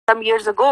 some years ago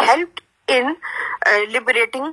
helped in liberating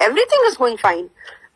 everything is going fine.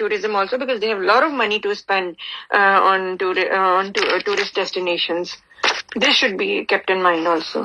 tourism also, because they have a lot of money to spend on tourist destinations. This should be kept in mind also.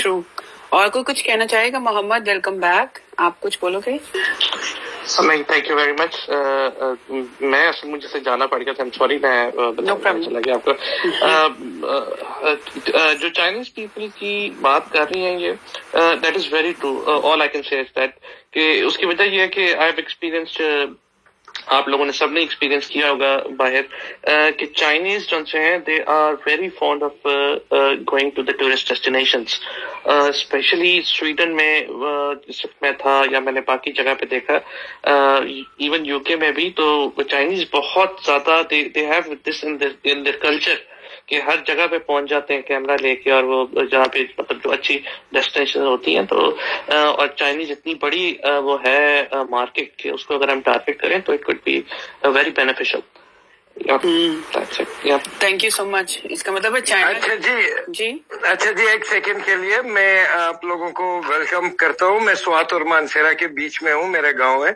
true. اور کوئی کچھ کہنا چاہے گا؟ محمد welcome back, آپ کچھ بولو گے؟ نہیں، تھینک یو ویری مچ. میں اصل مجھے سے جانا پڑ گیا تھا، سوری، میں چلا گیا آپ کو. جو چائنیز پیپل کی بات کر رہی ہیں، یہ that is very true. All I can say is that کہ اس کی وجہ یہ ہے کہ آئی ہیو ایکسپیرینسڈ، آپ لوگوں نے سب نے ایکسپیرینس کیا ہوگا باہر، کہ چائنیز جو ہیں they are very fond of going to the tourist destinations. Especially Sweden میں جس وقت میں تھا، یا میں نے باقی جگہ پہ دیکھا، ایون یو کے میں بھی، تو چائنیز بہت زیادہ they have this in their culture کہ ہر جگہ پہ پہنچ جاتے ہیں کیمرہ لے کے، اور وہ جہاں پہ مطلب جو اچھی ڈیسٹینیشن ہوتی ہیں. تو اور چائنیز اتنی بڑی وہ ہے مارکیٹ کہ اس کو اگر ہم ٹارگیٹ کریں تو it could be very beneficial. Thank you so much. اس کا مطلب ہے اچھا جی، ایک سیکنڈ کے لیے میں آپ لوگوں کو ویلکم کرتا ہوں. میں سوات اور مانسیرا کے بیچ میں ہوں، میرا گاؤں ہے.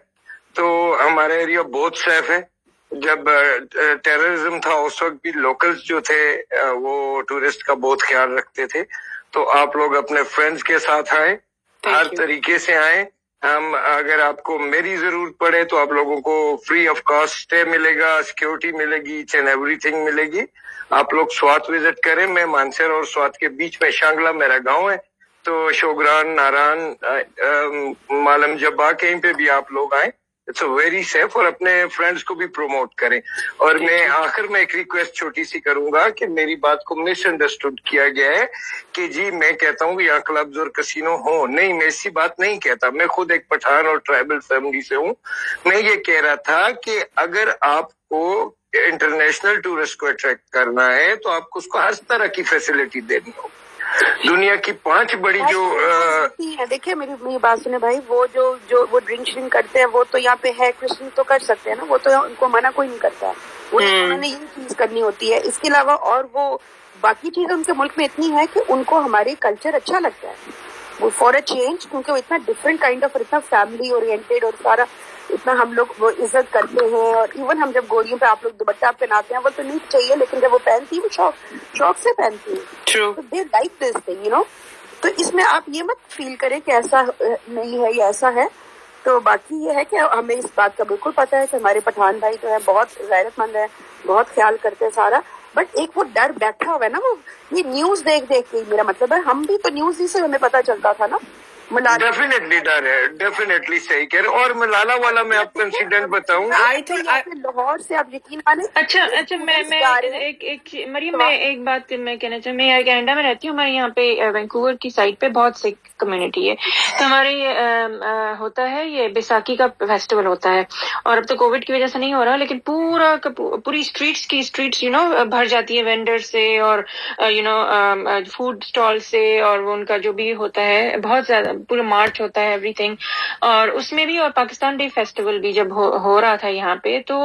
تو ہمارا ایریا بہت سیف ہے. جب ٹیررزم تھا اس وقت بھی لوکلز جو تھے وہ ٹورسٹ کا بہت خیال رکھتے تھے. تو آپ لوگ اپنے فرینڈز کے ساتھ آئیں، ہر طریقے سے آئیں. ہم اگر آپ کو میری ضرورت پڑے تو آپ لوگوں کو فری آف کاسٹ اسٹے ملے گا، سیکورٹی ملے گی، ایچ اینڈ ایوری تھنگ ملے گی. آپ لوگ سوات وزٹ کریں. میں مانسیر اور سوات کے بیچ میں شانگلہ میرا گاؤں ہے. تو شوگران، ناران، مالم جبا، کہیں پہ بھی آپ لوگ آئیں. It's a very safe. اور اپنے فرینڈز کو بھی پروموٹ کریں. اور میں آخر میں ایک ریکویسٹ چھوٹی سی کروں گا کہ میری بات کو مس انڈرسٹوڈ کیا گیا ہے کہ جی میں کہتا ہوں کہ یہاں کلبز اور کسینو ہوں. نہیں، میں ایسی بات نہیں کہتا. میں خود ایک پٹھان اور ٹرائبل فیملی سے ہوں. میں یہ کہہ رہا تھا کہ اگر آپ کو انٹرنیشنل ٹورسٹ کو اٹریکٹ کرنا ہے تو آپ کو اس کو ہر طرح کی فیسلٹی دینی ہوگی. دنیا کی 5 بڑی جو دیکھیے میری بات سنیں بھائی، وہ جو وہ ڈرنک شرنک کرتے ہیں وہ تو یہاں پہ ہے، کرسچن تو کر سکتے ہیں نا، وہ تو ان کو منع کوئی نہیں کرتا ہے. انہوں نے یہ چیز کرنی ہوتی ہے. اس کے علاوہ اور وہ باقی چیزیں ان کے ملک میں اتنی ہے کہ ان کو ہماری کلچر اچھا لگتا ہے. وہ فور اے چینج، کیونکہ وہ اتنا ڈفرینٹ کائنڈ آف، اتنا فیملی اورینٹیڈ، اور سارا اتنا ہم لوگ وہ عزت کرتے ہیں. اور ایون ہم جب گوریوں پہ آپ لوگ دوپٹہ پہناتے ہیں، وہ تو نہیں چاہیے، لیکن جب وہ پہنتی ہے وہ شوق سے پہنتی ہے. They like this thing, you know. تو اس میں آپ یہ مت فیل کریں کہ ایسا نہیں ہے یا ایسا ہے. تو باقی یہ ہے کہ ہمیں اس بات کا بالکل پتہ ہے کہ ہمارے پٹھان بھائی جو ہے بہت غیرت مند ہے، بہت خیال کرتے ہیں سارا. بٹ ایک وہ ڈر بیٹھا ہوا ہے نا، وہ یہ نیوز دیکھ کے، میرا مطلب ہے ہم بھی تو نیوز ہی سے ہمیں پتہ چلتا تھا نا. ڈیفینیٹلی ڈر ہے، ڈیفینیٹلی صحیح کہہ رہے. اور ملالا والا میں آپ کو انسیڈنٹ بتاؤں. لاہور سے آپ یقین مانیں. اچھا میں مریم، میں ایک بات میں کہنا چاہوں. میں کینیڈا میں رہتی ہوں. ہمارے یہاں پہ وینکوور کی سائڈ پہ بہت سکھ کمیونٹی ہے. تو ہمارے ہوتا ہے یہ بیساکھی کا فیسٹیول ہوتا ہے. اور اب تو کووڈ کی وجہ سے نہیں ہو رہا، لیکن پوری اسٹریٹس یو نو بھر جاتی ہے وینڈر سے، اور یو نو فوڈ اسٹال سے، اور وہ ان کا جو بھی ہوتا ہے بہت زیادہ پورا مارچ ہوتا ہے ایوری تھنگ. اور اس میں بھی، اور پاکستان ڈے فیسٹیول بھی جب ہو رہا تھا یہاں پہ، تو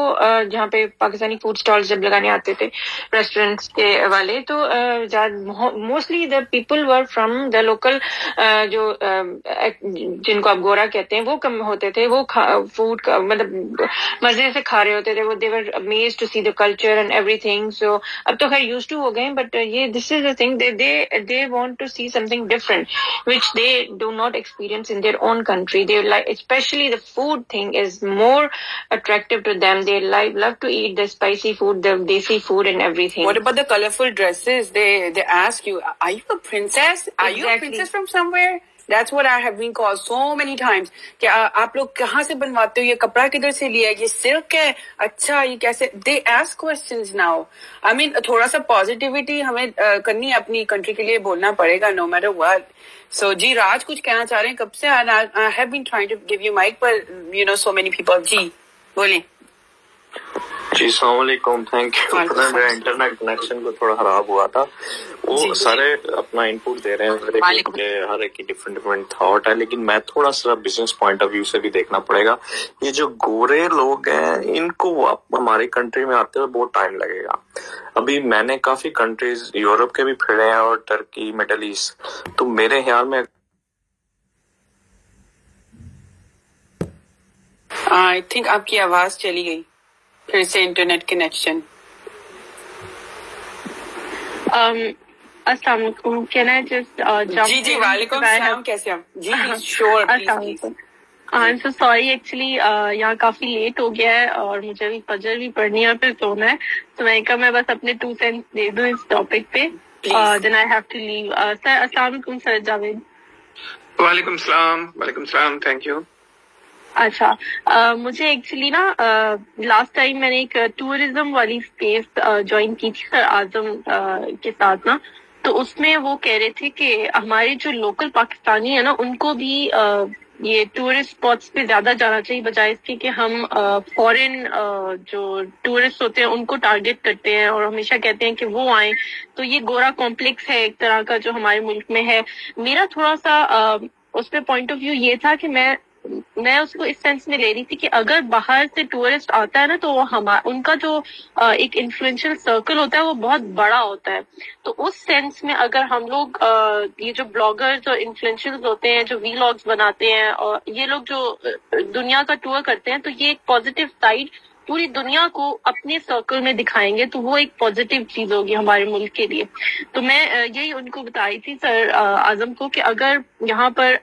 جہاں پہ پاکستانی فوڈ اسٹال جب لگانے آتے تھے ریسٹورینٹس کے والے، تو mostly the people were from the local, جو جن کو آپ گورا کہتے ہیں وہ کم ہوتے تھے. وہ فوڈ کا مطلب مزے سے کھا رہے ہوتے تھے. وہ they were amazed to see the culture and everything. So اب تو خیر یوز ٹو ہو گئے، بٹ یہ this is the thing, they want to see something different which they do not experience in their own country. They like, especially the food thing is more attractive to them. They love to eat the spicy food, the desi food and everything. What about the colorful dresses? They ask you, are you a princess? Are you a princess from somewhere? That's what I have been called so many times. کہ آپ لوگ کہاں سے بنواتے ہو؟ یہ کپڑا کدھر سے لیا ہے؟ یہ سلک ہے؟ اچھا یہ کیسے؟ They ask questions now. I mean تھوڑا سا پازیٹیوٹی ہمیں کرنی ہے اپنی کنٹری کے لیے، بولنا پڑے گا no matter what. So جی راج کچھ کہنا چاہ رہے ہیں کب سے؟ I have been trying to give you mic but you know so many people. جی بولیں. جی السلام علیکم. Thank you. میرا انٹرنیٹ کنیکشن کو تھوڑا خراب ہوا تھا. وہ سارے اپنا انپوٹ دے رہے ہیں کہ ہر ایک کی ڈفرینٹ تھاٹ ہے، لیکن میں تھوڑا سا بزنس پوائنٹ آف ویو سے بھی دیکھنا پڑے گا. یہ جو گورے لوگ ہیں ان کو ہماری کنٹری میں آتے ہوئے بہت ٹائم لگے گا. ابھی میں نے کافی کنٹریز یورپ کے بھی پھرے ہیں اور ٹرکی، مڈل ایسٹ. تو میرے خیال میں آئی تھنک آپ کی آواز چلی گئی پھر سے، انٹرنیٹ کنیکشن. السلام علیکم. Can I just jump G in? وعلیکم السلام. کیسے آپ؟ جی شور. السلام علیکم. I'm so sorry actually یہاں کافی لیٹ ہو گیا ہے اور مجھے بھی فجر بھی پڑھنی ہے اور پھر سونا ہے, تو میں کہا میں بس اپنے 2 cents دے دوں اس ٹاپک پہ. Then I have to leave. سر السلام علیکم سر جاوید. وعلیکم السلام. وعلیکم السلام. Thank you. اچھا مجھے ایکچولی نا لاسٹ ٹائم میں نے ایک ٹورزم والی اسپیس جوائن کی تھی سر اعظم کے ساتھ نا, تو اس میں وہ کہہ رہے تھے کہ ہمارے جو لوکل پاکستانی ہیں نا ان کو بھی یہ ٹورسٹ اسپاٹس پہ زیادہ جانا چاہیے بجائے اس کے کہ ہم فورن جو ٹورسٹ ہوتے ہیں ان کو ٹارگیٹ کرتے ہیں اور ہمیشہ کہتے ہیں کہ وہ آئیں. تو یہ گورا کمپلیکس ہے ایک طرح کا جو ہمارے ملک میں ہے. میرا تھوڑا سا اس پہ پوائنٹ آف ویو یہ تھا کہ میں اس کو اس سینس میں لے رہی تھی کہ اگر باہر سے ٹورسٹ آتا ہے نا تو ان کا جو ایک انفلوئنشل سرکل ہوتا ہے وہ بہت بڑا ہوتا ہے. تو اس سینس میں اگر ہم لوگ یہ جو بلاگرز اور انفلوئنشلز ہوتے ہیں جو ویلاگز بناتے ہیں اور یہ لوگ جو دنیا کا ٹور کرتے ہیں, تو یہ ایک پازیٹیو سائڈ پوری دنیا کو اپنے سرکل میں دکھائیں گے تو وہ ایک پازیٹیو چیز ہوگی ہمارے ملک کے لیے. تو میں یہی ان کو بتائی تھی سر اعظم کو کہ اگر یہاں پر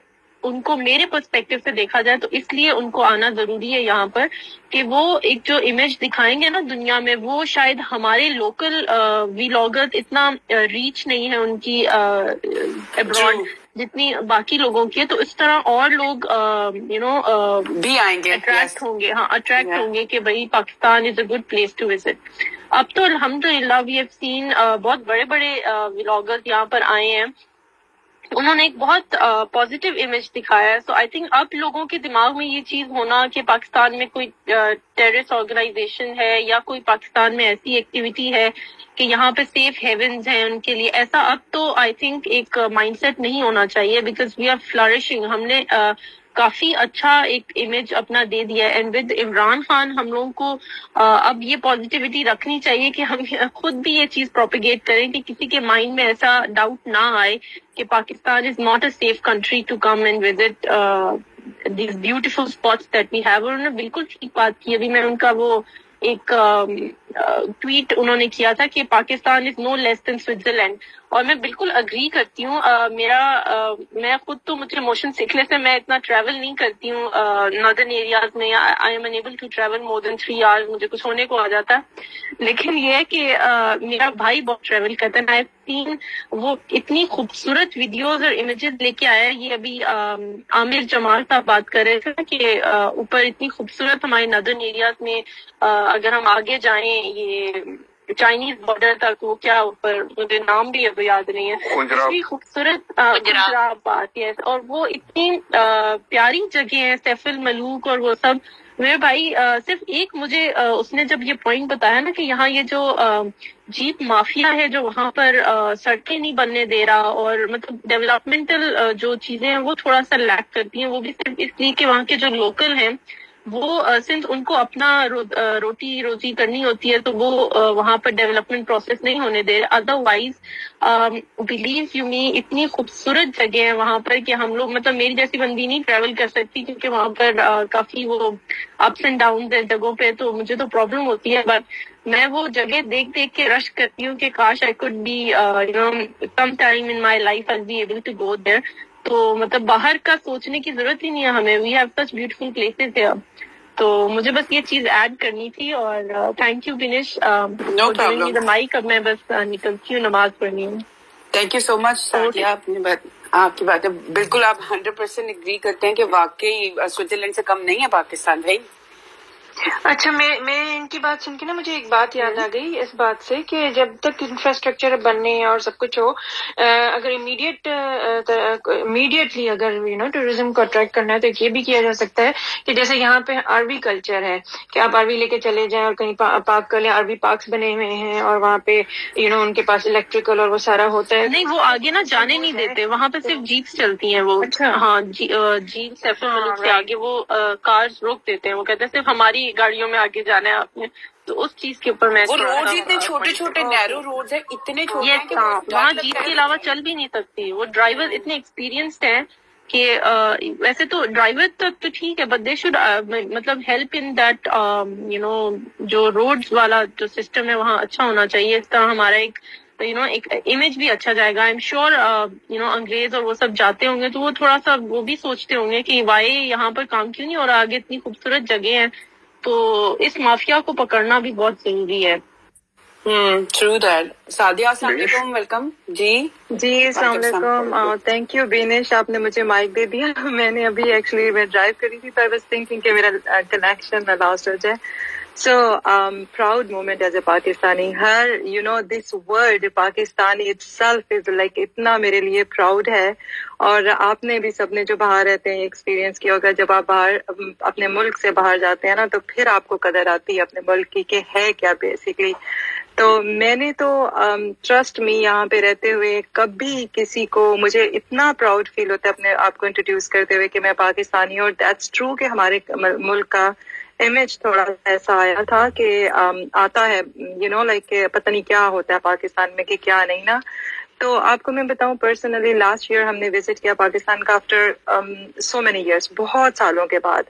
ان کو میرے پرسپیکٹو سے دیکھا جائے تو اس لیے ان کو آنا ضروری ہے یہاں پر کہ وہ ایک جو امیج دکھائیں گے نا دنیا میں, وہ شاید ہمارے لوکل ویلاگرز اتنا ریچ نہیں ہے ان کی ابراڈ جتنی باقی لوگوں کی ہے. تو اس طرح اور لوگ بھی آئیں گے, اٹریکٹ ہوں گے. ہاں اٹریکٹ ہوں گے کہ بھائی Pakistan is a good place to visit. اب تو الحمدللہ وی ہیو سین بہت بڑے بڑے ویلاگرز یہاں پر آئے ہیں, انہوں نے ایک بہت پازیٹیو امیج دکھایا ہے. سو آئی تھنک اب لوگوں کے دماغ میں یہ چیز ہونا کہ پاکستان میں کوئی ٹیررسٹ آرگنائزیشن ہے یا کوئی پاکستان میں ایسی ایکٹیویٹی ہے کہ یہاں پہ سیف ہیونز ہیں ان کے لیے, ایسا اب تو آئی تھنک ایک مائنڈ سیٹ نہیں ہونا چاہیے بیکاز وی آر فلرشنگ. ہم نے کافی اچھا ایک امیج اپنا دے دیا ہے اینڈ ود عمران خان ہم لوگوں کو اب یہ پازیٹیوٹی رکھنی چاہیے کہ ہم خود بھی یہ چیز پروپیگیٹ کریں کہ کسی کے مائنڈ میں ایسا ڈاؤٹ نہ آئے کہ Pakistan is not a safe country to come and visit these beautiful spots that we have. اور انہوں نے بالکل ٹھیک بات کی. ابھی میں ان کا وہ ایک ٹویٹ انہوں نے کیا تھا کہ پاکستان از نو لیس دین سوئٹزرلینڈ, اور میں بالکل اگری کرتی ہوں. میں خود تو مجھے موشن سکنس سے میں اتنا ٹریول نہیں کرتی ہوں ناردرن ایریاز میں, I am unable to travel more than 3 hours, مجھے کچھ ہونے کو آ جاتا ہے. لیکن یہ ہے کہ میرا بھائی بہت ٹریول کرتا ہے. میں وہ اتنی خوبصورت ویڈیوز اور امیجز لے کے آیا ہے. یہ ابھی عامر جمال صاحب بات کر رہے تھے کہ اوپر اتنی خوبصورت ہمارے ناردرن ایریاز میں اگر ہم آگے جائیں یہ چائنیز بارڈر تک, وہ کیا اوپر مجھے نام بھی ابھی یاد نہیں ہے, اتنی خوبصورت بات ہے اور وہ اتنی پیاری جگہ ہے سیف الملوک اور وہ سب. میرے بھائی صرف ایک مجھے اس نے جب یہ پوائنٹ بتایا نا کہ یہاں یہ جو جیپ مافیا ہے جو وہاں پر سڑکیں نہیں بننے دے رہا اور مطلب ڈیولپمنٹل جو چیزیں ہیں وہ تھوڑا سا لیک کرتی ہیں, وہ بھی صرف اس لیے کہ وہاں کے جو لوکل ہیں وہ سنس ان کو اپنا روٹی روزی کرنی ہوتی ہے تو وہ وہاں پر ڈیولپمنٹ پروسیس نہیں ہونے دے رہے. ادروائز بلیو یو می اتنی خوبصورت جگہ ہے وہاں پر کہ ہم لوگ مطلب میری جیسی بندی نہیں ٹریول کر سکتی کیونکہ وہاں پر کافی وہ اپس اینڈ ڈاؤن ہے جگہوں پہ, تو مجھے تو پرابلم ہوتی ہے. بٹ میں وہ جگہ دیکھ کے رش کرتی ہوں کہ کاش I could be some time in my life I be able to go there. تو مطلب باہر کا سوچنے کی ضرورت ہی نہیں ہے ہمیں, we have such beautiful places ہے. تو مجھے بس یہ چیز ایڈ کرنی تھی اور تھینک یو بنیش مائک. اب میں بس نکلتی ہوں, نماز پڑھنی ہوں. تھینک یو سو مچ. آپ کی بات ہے بالکل, آپ 100% اگری کرتے ہیں کہ واقعی سوئٹزرلینڈ سے کم نہیں ہے پاکستان بھائی. اچھا میں ان کی بات سن کے نا مجھے ایک بات یاد آ گئی اس بات سے کہ جب تک انفراسٹرکچر بننے اور سب کچھ ہو, اگر امیڈیٹلی اگر ٹورزم کو اٹریکٹ کرنا ہے تو یہ بھی کیا جا سکتا ہے کہ جیسے یہاں پہ آروی کلچر ہے کہ آپ آروی لے کے چلے جائیں اور کہیں پارک کر لیں. آروی پارکس بنے ہوئے ہیں اور وہاں پہ ان کے پاس الیکٹریکل اور وہ سارا ہوتا ہے. نہیں وہ آگے نا جانے نہیں دیتے, وہاں پہ صرف جیپس چلتی ہیں. وہ ہاں جیپ سیف الملوک سے آگے وہ کارز روک دیتے ہیں, وہ کہتے ہیں صرف ہماری گاڑیوں میں آگے جانا ہے آپ نے. تو اس چیز کے اوپر میں وہ روڈ اتنے چھوٹے چھوٹے نیرو روڈز ہیں, اتنے چھوٹے ہیں کہ وہاں جیپ کے علاوہ چل بھی نہیں سکتی. وہ ڈرائیور اتنے ایکسپیرینسڈ ہیں کہ ویسے تو ڈرائیور تک تو ٹھیک ہے بٹ دے شوڈ مطلب ہیلپ ان دیٹ جو روڈز والا جو سسٹم ہے وہاں اچھا ہونا چاہیے. اس طرح ہمارا ایک ایک امیج بھی اچھا جائے گا. آئی ایم شیور انگریز اور وہ سب جاتے ہوں گے تو وہ تھوڑا سا وہ بھی سوچتے ہوں گے کہ وائی یہاں پر کام کیوں نہیں ہو رہا, آگے اتنی خوبصورت جگہ ہیں. تو اس مافیا کو پکڑنا بھی بہت ضروری ہے. True that. سعدیہ السلام علیکم, ویلکم. جی السلام علیکم. تھینک یو بینش, آپ نے مجھے مائک دے دیا. میں نے ابھی ایکچولی میں ڈرائیو کری تھی تو آئی واز تھنکنگ کہ میرا کنیکشن لاسٹ ہو جائے. So proud moment as a Pakistani. Her, this word Pakistani itself is like اتنا میرے لیے proud ہے. اور آپ نے بھی سب نے جو باہر رہتے ہیں ایکسپیرینس کیا ہوگا, جب آپ باہر اپنے ملک سے باہر جاتے ہیں نا تو پھر آپ کو قدر آتی ہے اپنے ملک کی کہ ہے کیا بیسیکلی. تو میں نے تو ٹرسٹ می یہاں پہ رہتے ہوئے کبھی کسی کو, مجھے اتنا پراؤڈ فیل ہوتا ہے اپنے آپ کو انٹروڈیوس کرتے ہوئے کہ میں پاکستانی ہوں. اور دیٹس ٹرو کہ ہمارے ملک کا امیج تھوڑا ایسا آیا تھا کہ آتا ہے لائک پتہ نہیں کیا ہوتا ہے پاکستان میں کہ کیا نہیں نا. تو آپ کو میں بتاؤں پرسنلی لاسٹ ایئر ہم نے وزٹ کیا پاکستان کا آفٹر سو مینی ایئرس, بہت سالوں کے بعد.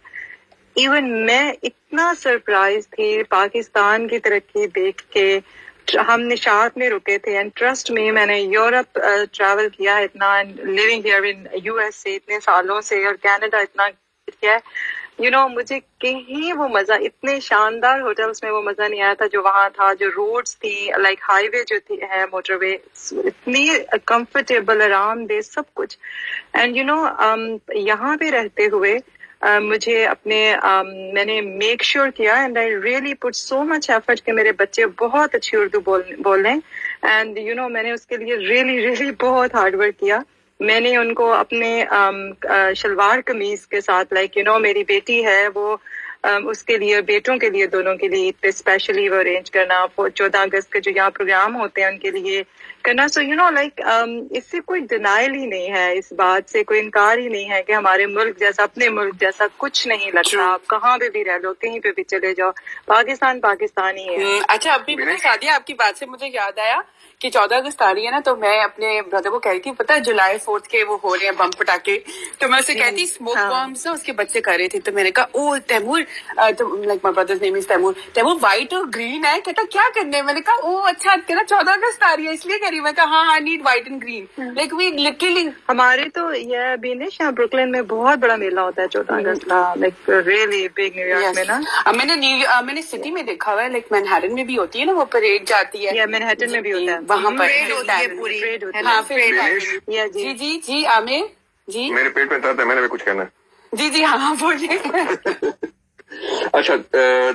ایون میں اتنا سرپرائز تھی پاکستان کی ترقی دیکھ کے. ہم نشاط میں رکے تھے اینڈ ٹرسٹ میں نے یورپ ٹریول کیا ہے اتنا, living here in U S سے اتنے سالوں سے, اور کینیڈا اتنا کیا ہے. مجھے کہیں وہ مزہ, اتنے شاندار ہوٹلس میں وہ مزہ نہیں آیا تھا جو وہاں تھا. جو روڈس تھی لائک ہائی وے جو تھی ہے موٹر وے, اتنی کمفرٹیبل, آرام دہ سب کچھ. اینڈ یہاں پہ رہتے ہوئے مجھے اپنے میں نے میک شیور کیا and I really put so much effort کہ میرے بچے بہت اچھی اردو بولیں. اینڈ میں نے اس کے لیے ریئلی بہت ہارڈ ورک کیا. میں نے ان کو اپنے شلوار قمیض کے ساتھ لائک میری بیٹی ہے وہ اس کے لیے, بیٹوں کے لیے, دونوں کے لیے عید پہ اسپیشلی وہ ارینج کرنا, 14 اگست کے جو یہاں پروگرام ہوتے ہیں ان کے لیے کرنا. سو لائک اس سے کوئی ڈینائل ہی نہیں ہے, اس بات سے کوئی انکار ہی نہیں ہے کہ ہمارے ملک جیسا, اپنے ملک جیسا کچھ نہیں لگتا. آپ کہاں پہ بھی رہ لو, کہیں پہ بھی چلے جاؤ, پاکستان پاکستانی ہے. اچھا ابھی سعدیہ آپ کی بات سے مجھے یاد آیا کہ 14 اگست آ رہی ہے نا, تو میں اپنے بردر کو کہہ رہی تھی, پتا ہے جولائی 4 کے وہ ہو رہے ہیں بم پٹاخے, تو میں اسے کہتی اسموک بمس اس کے بچے کر رہے تھے. تو میں نے کہا oh Taimur, like my brother's name is Taimur, Taimur white اور گرین ہے. کہتا کیا کرنے ہے. میں نے کہا او اچھا کہنا 14 اگست آ رہی ہے اس لیے کہہ رہی. میں کہا ہاں need white and green. Like we literally, ہمارے تو یہ بینش یہاں بروکلین میں بہت بڑا میلہ ہوتا ہے 14 اگست کا, like really big new York میں نا. میں نے سٹی میں دیکھا ہوا ہے, لائک مینہٹن میں بھی ہوتی ہے نا وہ پریڈ جاتی ہے. مینہٹن میں بھی ہوتا ہے وہاں پر. جی عامر جی, میرے پیٹ میں درد ہے, میں نے بھی کچھ کہنا ہے. جی ہاں بولیے. اچھا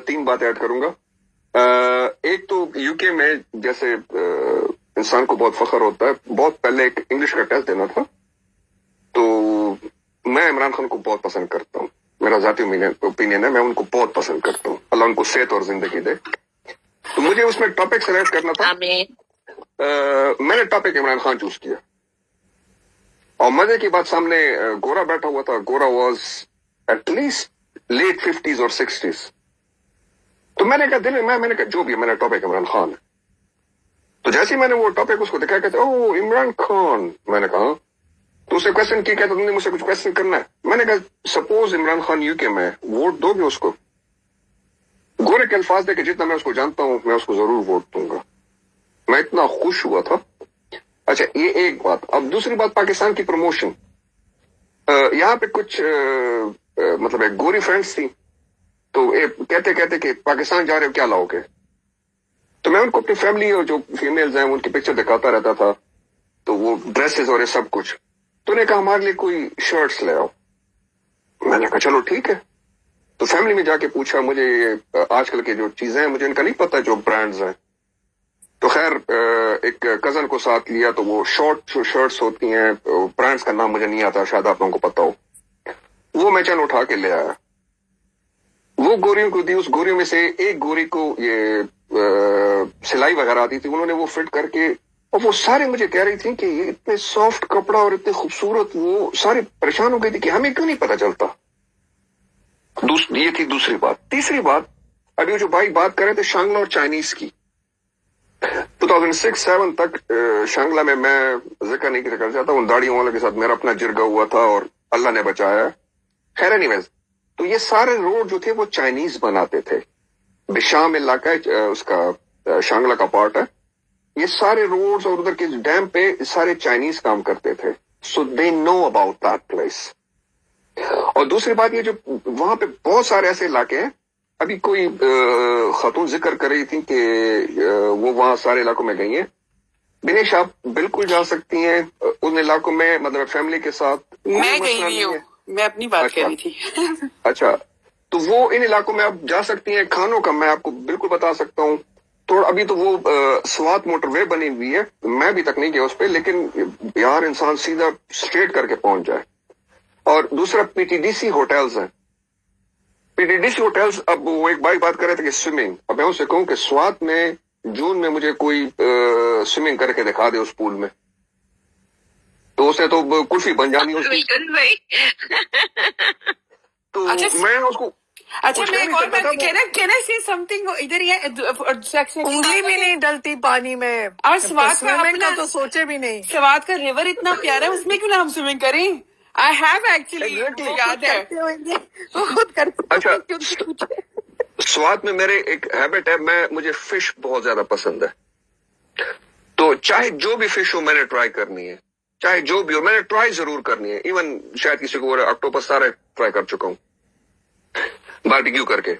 3 باتیں ایڈ کروں گا. ایک تو یو کے میں جیسے انسان کو بہت فخر ہوتا ہے, بہت پہلے ایک انگلش کا ٹیسٹ دینا تھا, تو میں عمران خان کو بہت پسند کرتا ہوں. میرا ذاتی اوپینین ہے, میں ان کو بہت پسند کرتا ہوں. اللہ ان کو صحت اور زندگی دے. تو مجھے اس میں ٹاپک سلیکٹ کرنا تھا. میں نے ٹاپک عمران خان چوز کیا, اور مزے کی بات سامنے گورا بیٹھا ہوا تھا. گورا was at least late 50s اور 60s. تو میں نے کہا دل میں نے کہا جو بھی میں نے ٹاپک عمران خان ہے. تو جیسے ہی میں نے وہ ٹاپک اس کو دکھایا, کہتے او عمران خان. میں نے کہا تو اسے کوشچن کی, کہتا تم نے مجھ سے کچھ کوشچن کرنا ہے. میں نے کہا سپوز عمران خان یو کے میں ووٹ دو گے اس کو, گورے کے الفاظ دے کہ جتنا میں اس کو جانتا ہوں میں اس کو ضرور ووٹ دوں گا. میں اتنا خوش ہوا تھا. اچھا یہ ایک بات. اب دوسری بات, پاکستان کی پروموشن. یہاں پہ کچھ مطلب ایک گوری فرینڈس تھی, تو کہتے کہ پاکستان جا رہے ہو کیا لاؤ گے. تو میں ان کو اپنی فیملی اور جو فیمیلز ہیں ان کی پکچر دکھاتا رہتا تھا, تو وہ ڈریسز اور یہ سب کچھ. تو نے کہا ہمارے لیے کوئی شرٹس لے آؤ. میں نے کہا چلو ٹھیک ہے. تو فیملی میں جا کے پوچھا, مجھے آج کل کے جو چیزیں ہیں مجھے ان کا نہیں پتا جو برانڈز ہیں. تو خیر ایک کزن کو ساتھ لیا, تو وہ شارٹ جو شرٹس ہوتی ہیں, برانڈز کا نام مجھے نہیں آتا, شاید آپ لوگوں کو پتا ہو, وہ میں چل اٹھا کے لے آیا. وہ گوریوں کو دی. اس گوریوں میں سے ایک گوری کو یہ سلائی وغیرہ آتی تھی, انہوں نے وہ فٹ کر کے, اور وہ سارے مجھے کہہ رہی تھیں کہ یہ اتنے سافٹ کپڑا اور اتنے خوبصورت, وہ سارے پریشان ہو گئی تھی کہ ہمیں کیوں نہیں پتا چلتا. یہ تھی دوسری بات. تیسری بات, ابھی جو بھائی بات کر رہے تھے شانگلا اور چائنیز کی, 2006-7 تک شانگلا میں ذکر نہیں کرنا چاہتا, ان داڑیوں والوں کے ساتھ میرا اپنا جرگا ہوا تھا اور اللہ نے بچایا. خیر اینی ویز, تو یہ سارے روڈ جو تھے وہ چائنیز بناتے تھے. بشام علاقہ اس کا شانگلا کا پارٹ ہے, یہ سارے روڈز اور ادھر کے ڈیم پہ سارے چائنیز کام کرتے تھے. سو دے نو اباؤٹ دیٹ پلیس. اور دوسری بات یہ جو وہاں پہ بہت سارے ایسے علاقے ہیں. ابھی کوئی خاتون ذکر کر رہی تھی کہ وہ وہاں سارے علاقوں میں گئی ہیں. بینیش آپ بالکل جا سکتی ہیں ان علاقوں میں, مطلب فیملی کے ساتھ. میں گئی ہوئی ہوں, میں اپنی بات کر رہی تھی. اچھا, تو وہ ان علاقوں میں آپ جا سکتی ہیں. کھانوں کا میں آپ کو بالکل بتا سکتا ہوں. تھوڑا ابھی تو وہ سوات موٹر وے بنی ہوئی ہے, میں بھی تک نہیں گیا اس پہ, لیکن یار انسان سیدھا اسٹریٹ کر کے پہنچ جائے. اور دوسرا P T D C hotels ہیں. P T D C hotels, اب وہ ایک بھائی بات کر رہے تھے کہ سوئمنگ, اب میں اسے کہوں کہ سوات میں جون میں مجھے کوئی سوئمنگ کر کے دکھا دے اس پول میں, تو اسے تو کلفی بن جانی اس کی. تو میں اس کو اچھا میں ایک اور بات کہنا سی سم تھنگ, ادھر یہ انگلی بھی نہیں ڈلتی پانی میں, اور سوات کا تو سوچے بھی نہیں. سوات کا ریور اتنا پیارا ہے, اس میں کیوں نہ ہم سوئمنگ کریں. آئی ہیو ایکچولی یاد ہے. اچھا, سوات میں میرے ایک ہیبٹ ہے, مجھے فش بہت زیادہ پسند ہے. تو چاہے جو بھی فش ہو میں نے ٹرائی کرنی ہے, چاہے جو بھی ہو میں نے ٹرائی ضرور کرنی ہے. ایون شاید کسی کو آکٹوپس سارے ٹرائی کر چکا ہوں باربیکیو کر کے.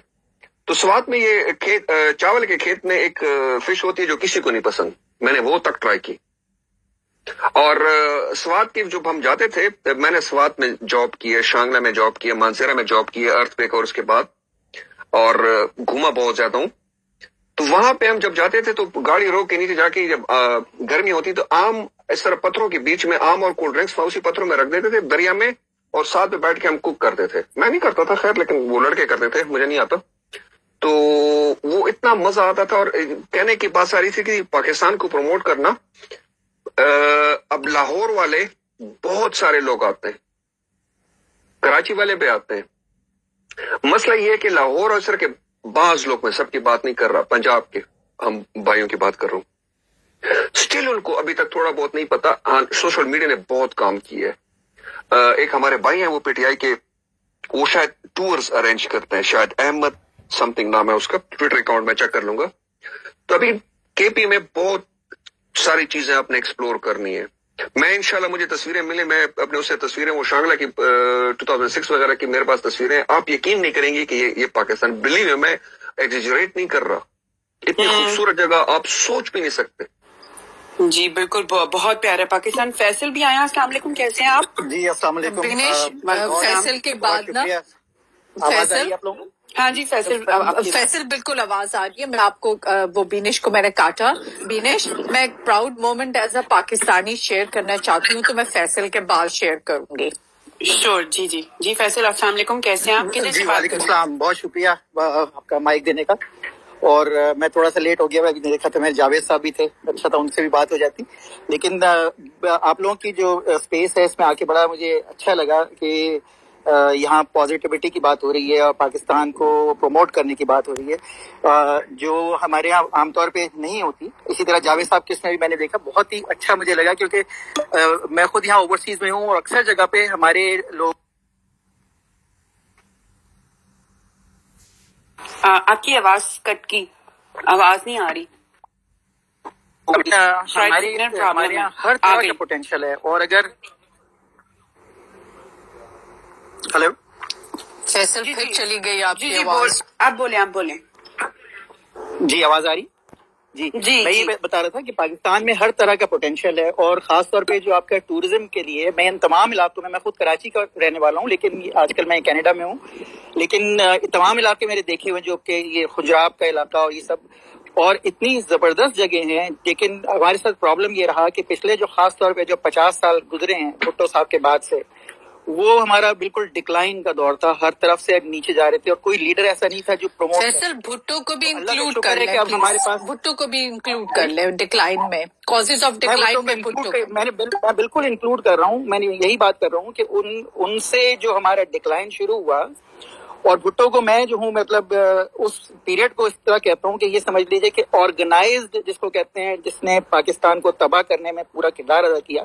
تو سوات میں یہ کھیت, چاول کے کھیت میں ایک فش ہوتی ہے جو کسی کو نہیں پسند, میں نے وہ تک ٹرائی کی. اور سوات کی جب ہم جاتے تھے, میں نے سوات میں جاب کی ہے, شانگلہ میں جاب کی ہے, مانسیرا میں جاب کی ہے, ارتھ پیک اور اس کے بعد, اور گھوما بہت زیادہ ہوں. تو وہاں پہ ہم جب جاتے تھے تو گاڑی روک کے نیچے جا کے, جب گرمی ہوتی تو آم اس طرح پتھروں کے بیچ میں آم اور کولڈ ڈرنکس اسی پتھروں میں رکھ دیتے تھے دریا میں, اور ساتھ میں بیٹھ کے ہم کوک کرتے تھے. میں نہیں کرتا تھا خیر, لیکن وہ لڑکے کرتے تھے, مجھے نہیں آتا. تو وہ اتنا مزہ آتا تھا. اور کہنے کی بات ساری تھی کہ پاکستان کو پروموٹ کرنا, اب لاہور والے بہت سارے لوگ آتے ہیں, کراچی والے بھی آتے ہیں. مسئلہ یہ ہے کہ لاہور اور سر کے بعض لوگ, میں سب کی بات نہیں کر رہا, پنجاب کے ہم بھائیوں کی بات کر رہا ہوں, اسٹل ان کو ابھی تک تھوڑا بہت نہیں پتا. سوشل میڈیا نے بہت کام کیا ہے. ایک ہمارے بھائی ہیں وہ پی ٹی آئی کے, وہ شاید ٹورز ارینج کرتے ہیں, شاید احمد سم تھنگ نام ہے اس کا, ٹویٹر اکاؤنٹ میں چیک کر لوں گا. تو ابھی کے پی میں بہت ساری چیزیں آپ نے ایکسپلور کرنی ہے. میں انشاءاللہ مجھے تصویریں ملیں, میں اپنے اسے تصویریں, وہ شانگلہ کی 2006 وغیرہ کی میرے پاس تصویریں, آپ یقین نہیں کریں گے کہ یہ پاکستان, بلیو ہے, میں ایگزیجریٹ نہیں کر رہا, اتنی خوبصورت جگہ آپ سوچ بھی نہیں سکتے. جی بالکل, بہت پیارا پاکستان. فیصل بھی آیا, السلام علیکم, کیسے ہیں آپ؟ جی السلام علیکم. فیصل کے بعد نا, فیصل, ہاں جی فیصل بالکل آواز آ رہی ہے. میں آپ کو وہ بینش کو میں نے کاٹا. بینش, میں ایک proud moment as a Pakistani share کرنا چاہتی ہوں, تو میں فیصل کے بعد شیئر کروں گی. شور. جی جی جی فیصل, السلام علیکم, کیسے ہیں آپ؟ جی وعلیکم السلام, بہت شکریہ آپ کا مائک دینے کا. اور میں تھوڑا سا لیٹ ہو گیا, میں دیکھا تھا میرے جاوید صاحب بھی تھے, اچھا تھا ان سے بھی بات ہو جاتی. لیکن آپ لوگوں کی جو اسپیس ہے اس میں آ کے بڑا مجھے اچھا لگا کہ یہاں پازیٹیوٹی کی بات ہو رہی ہے اور پاکستان کو پروموٹ کرنے کی بات ہو رہی ہے, جو ہمارے یہاں عام طور پہ نہیں ہوتی. اسی طرح جاوید صاحب کے اس میں بھی میں نے دیکھا, بہت ہی اچھا مجھے لگا, کیونکہ میں خود یہاں اوورسیز میں ہوں اور اکثر جگہ پہ ہمارے لوگ. آپ کی آواز کٹ کی, آواز نہیں آ رہی. ہمارے یہاں ہر طرح کا پوٹینشیل ہے, اور اگر ہلو فیصل پھر چلی گئی آپ کی آواز. آپ بولیں. جی آواز آ رہی؟ جی میں یہ بتا رہا تھا کہ پاکستان میں ہر طرح کا پوٹینشیل ہے, اور خاص طور پہ جو آپ کا ٹورزم کے لیے, میں ان تمام علاقوں میں خود کراچی کا رہنے والا ہوں, لیکن آج کل میں کینیڈا میں ہوں, لیکن تمام علاقے میرے دیکھے ہوئے جو کہ یہ خجراب کا علاقہ اور یہ سب, اور اتنی زبردست جگہ ہیں. لیکن ہمارے ساتھ پرابلم یہ رہا کہ پچھلے جو خاص طور پہ جو 50 سال گزرے ہیں بھٹو صاحب کے بعد سے, وہ ہمارا بالکل ڈکلائن کا دور تھا, ہر طرف سے نیچے جا رہے تھے, اور کوئی لیڈر ایسا نہیں تھا جو پروموٹ. فیصل بھٹو کو بھی انکلوڈ کر لیں, ہمارے پاس بھٹو کو بھی انکلوڈ کر لیں ڈکلائن میں, کازز آف ڈکلائن میں بھٹو. میں بالکل انکلوڈ کر رہا ہوں, میں نے یہی بات کر رہا ہوں کہ ان سے جو ہمارا ڈکلائن شروع ہوا, اور بھٹو کو میں جو ہوں مطلب اس پیریڈ کو اس طرح کہتا ہوں کہ یہ سمجھ لیجیے کہ آرگنائزڈ جس کو کہتے ہیں, جس نے پاکستان کو تباہ کرنے میں پورا کردار ادا کیا.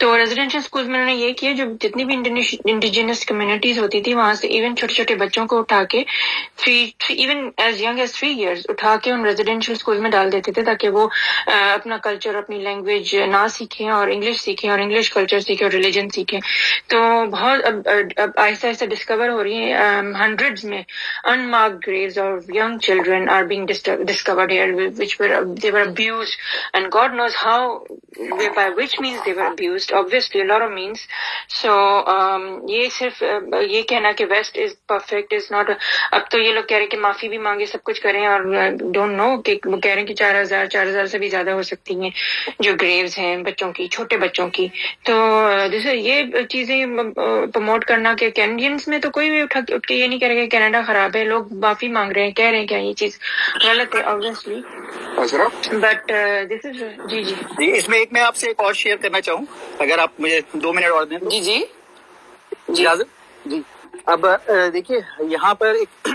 تو ریزیڈینشیل اسکولز میں انہوں نے یہ کیا، جو جتنی بھی انڈیجینس کمیونٹیز ہوتی تھی وہاں سے ایون چھوٹے چھوٹے بچوں کو اٹھا کے even as young as 3 years اٹھا کے ان ریزیڈینشیل اسکول میں ڈال دیتے تھے تاکہ وہ اپنا کلچر، اپنی لینگویج نہ سیکھیں اور انگلش سیکھیں اور انگلش کلچر سیکھیں اور ریلیجن سیکھیں. تو بہت اب آہستہ آہستہ ڈسکور ہو رہی ہیں ہنڈریڈز میں unmarked graves of young children are being discovered here, which they were abused, and God knows how, by which means they were abused. Obviously, a lot of means. So, یہ صرف یہ کہنا کہ West is perfect is not. اب تو یہ لوگ کہہ رہے ہیں کہ معافی بھی مانگے، سب کچھ کریں، اور ڈونٹ نو کہ وہ کہہ رہے ہیں کہ 4,000 سے بھی زیادہ ہو سکتی ہیں جو گریوز ہیں بچوں کی، چھوٹے بچوں کی. تو یہ چیزیں پروموٹ کرنا کہ کینیڈینس میں تو کوئی بھی اٹھ کے یہ نہیں کہہ رہے کہ کینیڈا خراب ہے، لوگ معافی مانگ رہے ہیں، کہہ رہے ہیں کہ یہ چیز غلط ہے obviously. بٹ دس از جی اس میں ایک میں آپ سے ایک اور شیئر کرنا چاہوں، اگر آپ مجھے 2 منٹ اور دیں. جی اب دیکھیے یہاں پر ایک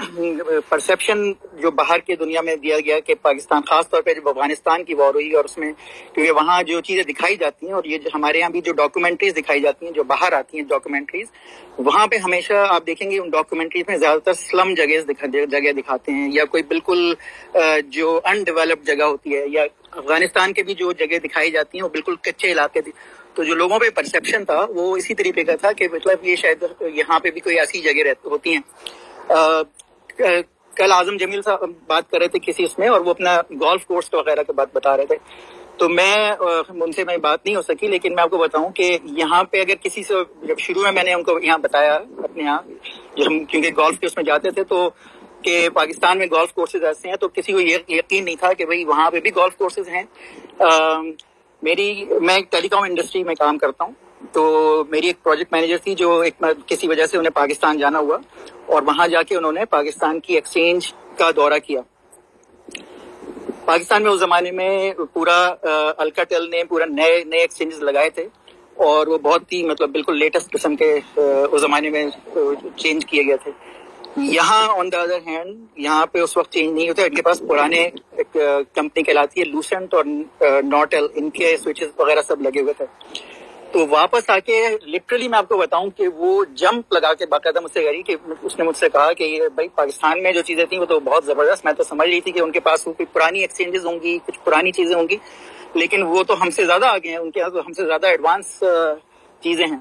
پرسیپشن جو باہر کی دنیا میں دیا گیا کہ پاکستان، خاص طور پہ جب افغانستان کی وار ہوئی اور اس میں کیونکہ وہاں جو چیزیں دکھائی جاتی ہیں اور یہ ہمارے یہاں بھی جو ڈاکومنٹریز دکھائی جاتی ہیں جو باہر آتی ہیں ڈاکومنٹریز، وہاں پہ ہمیشہ آپ دیکھیں گے ان ڈاکومنٹریز میں زیادہ تر سلم جگہ دکھاتے ہیں یا کوئی بالکل جو ان ڈیولپڈ جگہ ہوتی ہے، یا افغانستان کے بھی جو جگہ دکھائی جاتی ہیں وہ بالکل کچے علاقے تھے. تو جو لوگوں پہ پرسیپشن تھا وہ اسی طریقے کا تھا کہ مطلب یہ شاید یہاں پہ بھی کوئی ایسی جگہ ہوتی ہیں. کل اعظم جمیل صاحب بات کر رہے تھے کسی اس میں، اور وہ اپنا گولف کورس وغیرہ کی بات بتا رہے تھے. تو ان سے بات نہیں ہو سکی، لیکن میں آپ کو بتاؤں کہ یہاں پہ اگر کسی سے جب شروع میں نے ان کو یہاں بتایا اپنے یہاں جو ہم کیونکہ گولف کے اس میں جاتے تھے تو کہ پاکستان میں گولف کورسز ایسے ہیں، تو کسی کو یہ یقین نہیں تھا کہ بھئی وہاں پہ بھی گولف کورسز ہیں. میں ٹیلی کام انڈسٹری میں کام کرتا ہوں، تو میری ایک پروجیکٹ مینیجر تھی جو کسی وجہ سے انہیں پاکستان جانا ہوا، اور وہاں جا کے انہوں نے پاکستان کی ایکسچینج کا دورہ کیا. پاکستان میں اس زمانے میں پورا الکاٹل نے پورا نئے ایکسچینجز لگائے تھے، اور وہ بہت ہی مطلب بالکل لیٹسٹ قسم کے اس زمانے میں چینج کیے گئے تھے. یہاں آن دا ادر ہینڈ یہاں پہ اس وقت چینج نہیں ہوتا، ان کے پاس پرانے ایک کمپنی کہلاتی ہے لوسنٹ اور نوٹل، ان کے سوئچز وغیرہ سب لگے ہوئے تھے. تو واپس آ کے لٹرلی میں آپ کو بتاؤں کہ وہ جمپ لگا کے باقاعدہ مجھ سے کری کہ اس نے مجھ سے کہا کہ یہ بھائی پاکستان میں جو چیزیں تھیں وہ تو بہت زبردست، میں تو سمجھ رہی تھی کہ ان کے پاس کوئی پرانی ایکسچینجز ہوں گی، کچھ پرانی چیزیں ہوں گی، لیکن وہ تو ہم سے زیادہ آگے ہیں، ان کے یہاں تو ہم سے زیادہ ایڈوانس چیزیں ہیں.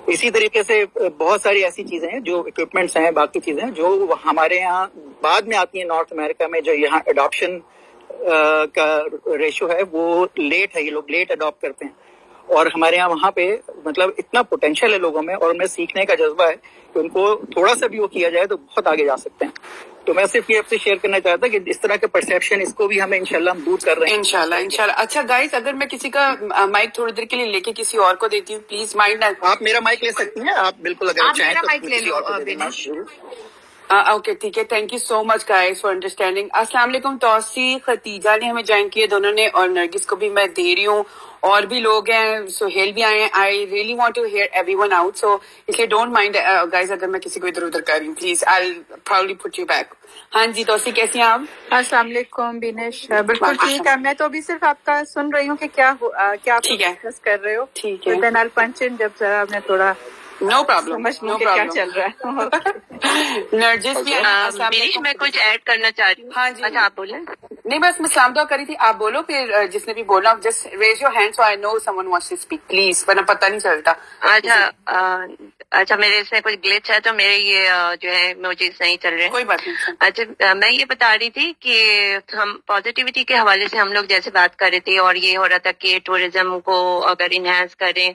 اسی طریقے سے بہت ساری ایسی چیزیں ہیں جو اکوپمنٹس ہیں، باقی چیزیں ہیں جو ہمارے یہاں بعد میں آتی ہیں نارتھ امریکہ میں، جو یہاں اڈاپشن کا ریشو ہے وہ لیٹ ہے، یہ لوگ لیٹ اڈاپٹ کرتے ہیں. اور ہمارے یہاں وہاں پہ مطلب اتنا پوٹینشیل ہے لوگوں میں، اور ان میں سیکھنے کا جذبہ ہے کہ ان کو تھوڑا سا بھی وہ کیا جائے تو بہت آگے جا سکتے ہیں. تو میں صرف یہ آپ سے شیئر کرنا چاہتا کہ اس طرح کے پرسیپشن اس کو بھی ہمیں انشاءاللہ ہم دور کر رہے ہیں انشاءاللہ. اچھا گائز، اگر میں کسی کا مائک تھوڑی دیر کے لیے لے کے کسی اور کو دیتی ہوں، پلیز مائنڈ. آپ میرا مائک لے سکتی ہیں، آپ بالکل اگر چاہیں تو کسی اور کو دے دیں. اوکے ٹھیک ہے، thank you so much guys for understanding. السلام علیکم. توصیف خدیجہ نے ہمیں جوائن کیے دونوں نے، اور نرگس کو بھی میں دے رہی ہوں، اور بھی لوگ ہیں، سہیل بھی آئے ہیں. I really want to hear everyone out, so اس لیے ڈونٹ مائنڈ گائز اگر میں کسی کو ادھر ادھر کر رہی ہوں، please I proudly put you back. ہاں جی توصیف کیسی ہیں آپ؟ السلام علیکم بینش، بالکل ٹھیک ہے. میں تو ابھی صرف آپ کا سن رہی ہوں کہ کیا آپ ڈسکس کر رہے ہو. ٹھیک ہے، دین آئی پنچ ان جب ذرا میں تھوڑا نو پرابلم کیا چل رہا ہے. نرجس بھی میں کچھ ایڈ کرنا چاہ رہی ہوں. ہاں جی اچھا آپ بولیں. نہیں بس میں سلام دعا کری تھی، آپ بولو، پھر جس نے بھی بولنا just raise your hand so I know someone wants to speak please, ورنہ پتہ نہیں چلتا. اچھا میرے سے کچھ گلیچ ہے تو میرے یہ جو ہے موجز نہیں چل رہے. کوئی بات نہیں. اچھا میں یہ بتا رہی تھی کہ ہم پازیٹیوٹی کے حوالے سے ہم لوگ جیسے بات کر رہے تھے، اور یہ ہو رہا تھا کہ ٹورزم کو اگر انہینس کریں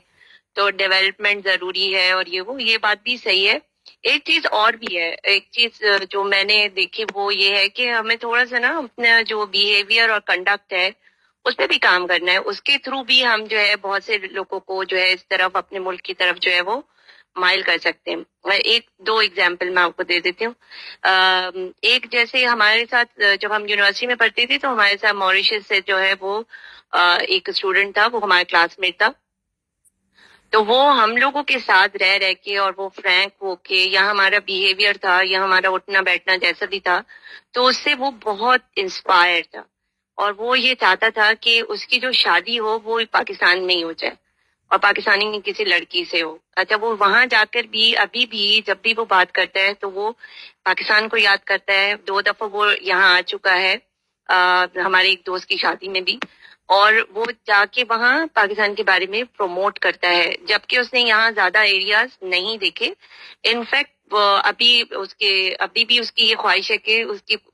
تو ڈیولپمنٹ ضروری ہے، اور یہ بات بھی صحیح ہے. ایک چیز اور بھی ہے، ایک چیز جو میں نے دیکھی وہ یہ ہے کہ ہمیں تھوڑا سا نا اپنا جو بیہیویئر اور کنڈکٹ ہے اس پہ بھی کام کرنا ہے. اس کے تھرو بھی ہم جو ہے بہت سے لوگوں کو جو ہے اس طرف اپنے ملک کی طرف جو ہے وہ مائل کر سکتے ہیں. ایک دو ایگزامپل میں آپ کو دے دیتی ہوں. ایک جیسے ہمارے ساتھ جب ہم یونیورسٹی میں پڑھتے تھے تو ہمارے ساتھ موریشس سے جو ہے وہ ایک اسٹوڈنٹ تھا، وہ ہمارا کلاس میٹ تھا. تو وہ ہم لوگوں کے ساتھ رہ کے اور وہ فرینک ہو کے، یا ہمارا بیہیویئر تھا یا ہمارا اٹھنا بیٹھنا جیسا بھی تھا، تو اس سے وہ بہت انسپائر تھا، اور وہ یہ چاہتا تھا کہ اس کی جو شادی ہو وہ پاکستان میں ہی ہو جائے. اور پاکستانی کسی لڑکی سے ہو. اچھا وہ وہاں جا کر بھی ابھی بھی جب بھی وہ بات کرتا ہے تو وہ پاکستان کو یاد کرتا ہے. 2 دفعہ وہ یہاں آ چکا ہے ہمارے ایک دوست کی شادی میں بھی, اور وہ جا کے وہاں پاکستان کے بارے میں پروموٹ کرتا ہے, جبکہ اس نے یہاں زیادہ ایریاز نہیں دیکھے. انفیکٹ ابھی بھی اس کی یہ خواہش ہے کہ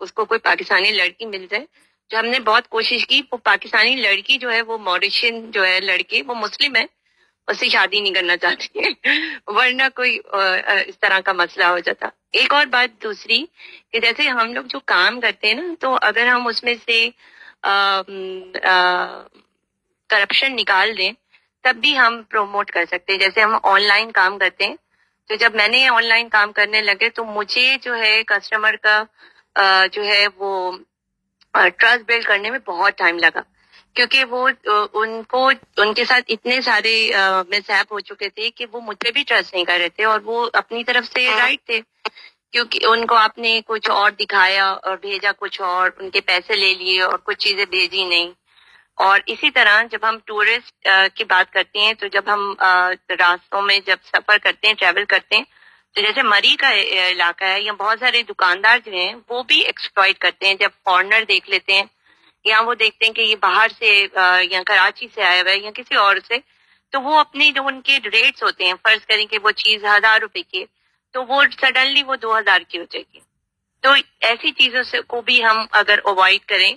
اس کو کوئی پاکستانی لڑکی مل جائے. جو ہم نے بہت کوشش کی, وہ پاکستانی لڑکی جو ہے وہ موریشین جو ہے لڑکے وہ مسلم ہے, اس سے شادی نہیں کرنا چاہتے ورنہ کوئی اس طرح کا مسئلہ ہو جاتا. ایک اور بات دوسری کہ جیسے ہم لوگ جو کام کرتے ہیں نا, تو اگر ہم اس میں سے کرپشن نکال دیں تب بھی ہم پروموٹ کر سکتے ہیں. جیسے ہم آن لائن کام کرتے ہیں, تو جب میں نے آن لائن کام کرنے لگے تو مجھے جو ہے کسٹمر کا جو ہے وہ ٹرسٹ بلڈ کرنے میں بہت ٹائم لگا, کیونکہ وہ ان کے ساتھ اتنے سارے مس ہیپ ہو چکے تھے کہ وہ مجھ پہ بھی ٹرسٹ نہیں کر رہے تھے, اور وہ اپنی طرف سے رائٹ تھے, کیونکہ ان کو آپ نے کچھ اور دکھایا اور بھیجا کچھ اور, ان کے پیسے لے لیے اور کچھ چیزیں بھیجی نہیں. اور اسی طرح جب ہم ٹورسٹ کی بات کرتے ہیں, تو جب ہم راستوں میں جب سفر کرتے ہیں, ٹریول کرتے ہیں, تو جیسے مری کا علاقہ ہے, یا بہت سارے دکاندار جو ہیں وہ بھی ایکسپلائٹ کرتے ہیں. جب فارنر دیکھ لیتے ہیں یا وہ دیکھتے ہیں کہ یہ باہر سے یا کراچی سے آیا ہوا ہے یا کسی اور سے, تو وہ اپنے جو ان کے ریٹس ہوتے ہیں, فرض کریں کہ وہ چیز 1000 روپے کی ہے, تو وہ سڈنلی وہ 2000 کی ہو جائے گی. تو ایسی چیزوں سے کو بھی ہم اگر اوائڈ کریں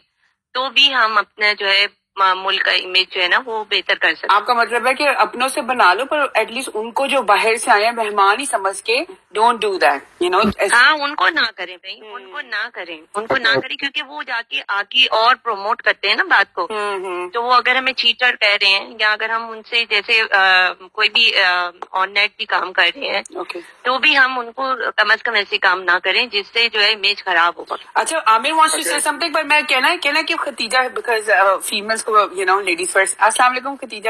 تو بھی ہم اپنا جو ہے ملک کا امیج جو ہے نا وہ بہتر کر سکتے. آپ کا مطلب ہے کہ اپنوں سے بنا لو, پر ایٹ لیسٹ ان کو جو باہر سے آئے ہیں مہمان ہی سمجھ کے don't do that, you know. ہاں ان کو نہ کریں بھائی, ان کو نہ کریں کیونکہ وہ جا کے آگے اور پروموٹ کرتے ہیں نا بات کو. تو وہ اگر ہمیں چیٹر کہہ رہے ہیں, یا اگر ہم ان سے جیسے کوئی بھی آن نیٹ بھی کام کر رہے ہیں, تو بھی ہم ان کو کم از کم ایسے کام نہ کریں جس سے جو ہے امیج خراب ہوگا. اچھا عامر وانٹس ٹو سے سم تھنگ, پر میں کہنا کہ خدیجہ, بیکاز فیمیلس کو, یو نو, لیڈیز فرسٹ. السلام علیکم خدیجہ.